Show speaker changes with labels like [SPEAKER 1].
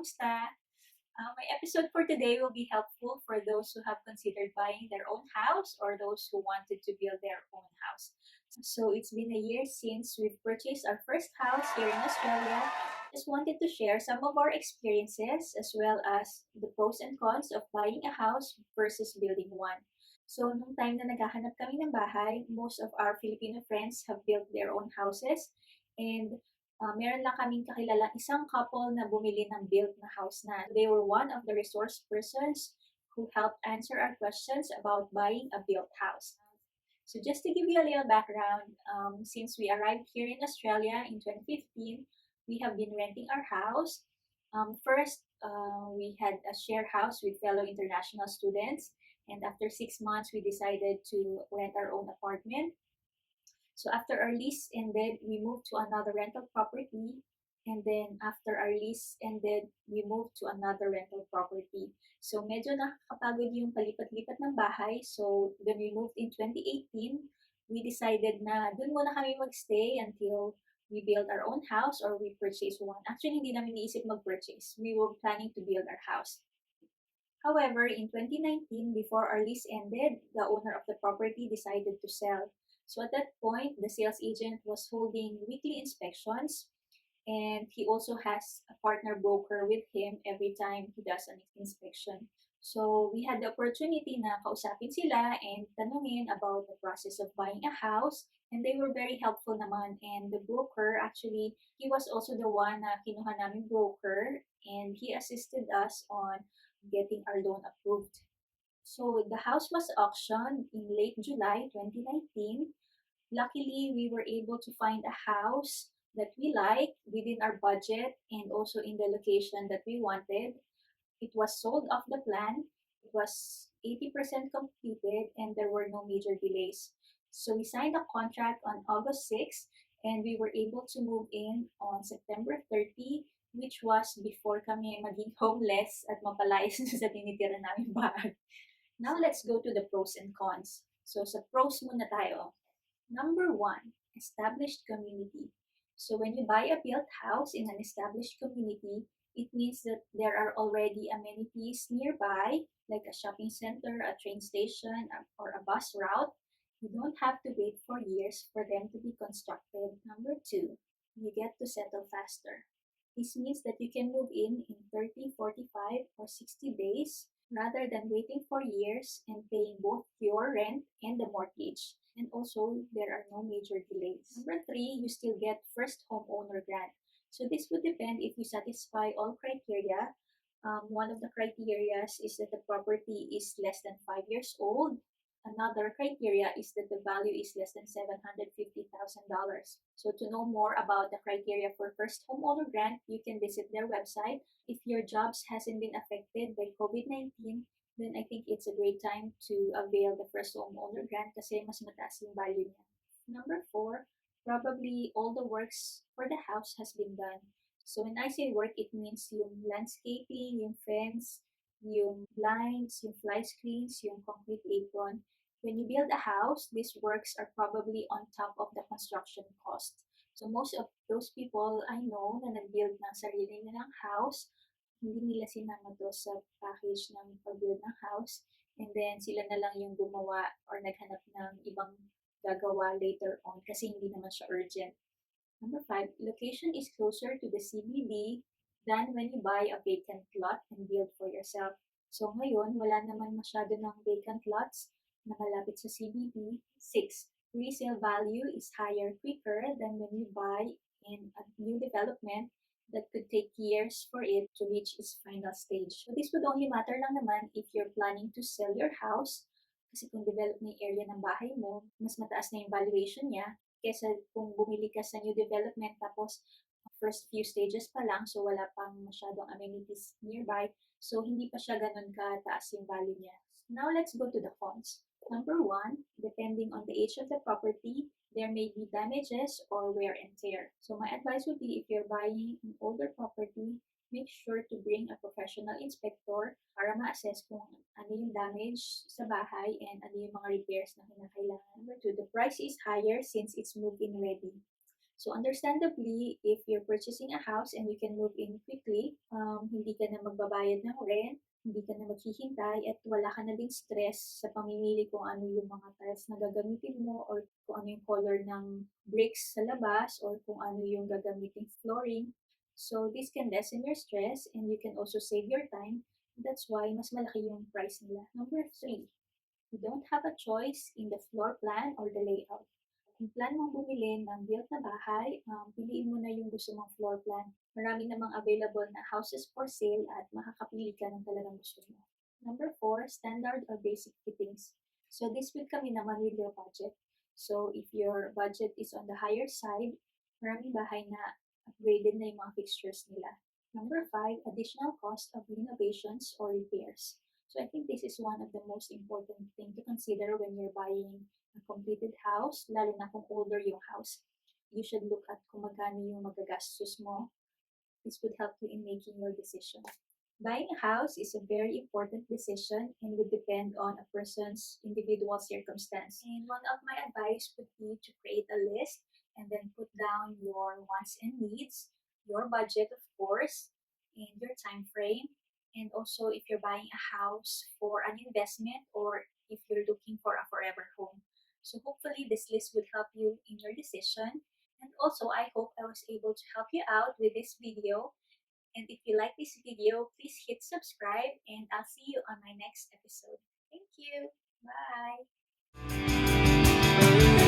[SPEAKER 1] Kamusta? My episode for today will be helpful for those who have considered buying their own house or those who wanted to build their own house. So it's been a year since we've purchased our first house here in Australia. Just wanted to share some of our experiences as well as the pros and cons of buying a house versus building one. So nung time na naghahanap kami ng bahay, most of our Filipino friends have built their own houses and meron lang kaming kakilalang isang couple na bumili ng built na house na. They were one of the resource persons who helped answer our questions about buying a built house. So just to give you a little background, since we arrived here in Australia in 2015, we have been renting our house. First, we had a share house with fellow international students, and after 6 months, we decided to rent our own apartment. So after our lease ended, we moved to another rental property. And then after our lease ended, we moved to another rental property. So medyo nakakapagod yung palipat-lipat ng bahay. So when we moved in 2018, we decided na dun muna kami magstay until we build our own house or we purchase one. Actually, hindi namin naisip mag-purchase. We were planning to build our house. However, in 2019, before our lease ended, the owner of the property decided to sell. So at that point, the sales agent was holding weekly inspections, and he also has a partner broker with him every time he does an inspection. So we had the opportunity na kausapin sila and tanungin about the process of buying a house, and they were very helpful naman. And the broker, actually, he was also the one na kinuha namin broker, and he assisted us on getting our loan approved. So the house was auctioned in late July 2019. Luckily, we were able to find a house that we like within our budget and also in the location that we wanted. It was sold off the plan. It was 80% completed and there were no major delays. So we signed a contract on August 6th and we were able to move in on September 30, which was before kami maging homeless at mapalayas sa tinitira namin bahay. Now let's go to the pros and cons. So sa pros muna tayo. Number one, established community. So when you buy a built house in an established community, it means that there are already amenities nearby, like a shopping center, a train station, or a bus route. You don't have to wait for years for them to be constructed. Number two, you get to settle faster. This means that you can move in 30, 45, or 60 days rather than waiting for years and paying both your rent and the mortgage. And also, there are no major delays. Number three, you still get first homeowner grant. So this would depend if you satisfy all criteria. One of the criteria is that the property is less than 5 years old. Another criteria is that the value is less than $750,000. So to know more about the criteria for first homeowner grant, you can visit their website. If your jobs hasn't been affected by COVID-19, then I think it's a great time to avail the first homeowner grant kasi mas mataas yung value niya. Number four, probably all the works for the house has been done. So when I say work, it means yung landscaping, yung fence, yung blinds, yung fly screens, yung concrete apron. When you build a house, these works are probably on top of the construction cost. So most of those people I know na nag-build ng sarili nilang house, hindi nila sinama to sa package ng pag-build ng house. And then sila na lang yung gumawa or naghanap ng ibang gagawa later on kasi hindi naman siya urgent. Number five, location is closer to the CBD than when you buy a vacant lot and build for yourself. So ngayon, wala naman masyado ng vacant lots na malapit sa CBD. Six, resale value is higher quicker than when you buy in a new development that could take years for it to reach its final stage. So this would only matter lang naman if you're planning to sell your house kasi kung develop na yung area ng bahay mo, mas mataas na yung valuation niya kesa kung bumili ka sa new development tapos first few stages pa lang, so wala pang masyadong amenities nearby, so hindi pa siya ganun kataas yung value niya. Now let's go to the cons. Number one, depending on the age of the property, there may be damages or wear and tear. So my advice would be if you're buying an older property, make sure to bring a professional inspector para ma-assess kung ano yung damage sa bahay and ano yung mga repairs na kinakailangan. Number two, the price is higher since it's move-in ready. So understandably, if you're purchasing a house and you can move in quickly, hindi ka na magbabayad ng rent, hindi ka na maghihintay at wala ka na ding stress sa pamimili kung ano yung mga tiles na gagamitin mo or kung ano yung color ng bricks sa labas or kung ano yung gagamiting flooring. So this can lessen your stress and you can also save your time. That's why mas malaki yung price nila. Number three, you don't have a choice in the floor plan or the layout. Kung plan mong bumili ng built na bahay, piliin mo na yung gusto mong floor plan. Marami namang available na houses for sale at makakapili ka ng talagang gusto mo. Number four, standard or basic fittings. So this will come in naman with your budget. So if your budget is on the higher side, maraming bahay na upgraded na yung mga fixtures nila. Number five, additional cost of renovations or repairs. So I think this is one of the most important thing to consider when you're buying a completed house, lalo na kung older yung house. You should look at kung magkano yung magagastos mo. This would help you in making your decision. Buying a house is a very important decision and would depend on a person's individual circumstance. And one of my advice would be to create a list and then put down your wants and needs, your budget, of course, and your time frame. And also, if you're buying a house for an investment or if you're looking for a forever home. So, hopefully, this list will help you in your decision. And also, I hope I was able to help you out with this video. And if you like this video, please hit subscribe and I'll see you on my next episode. Thank you. Bye.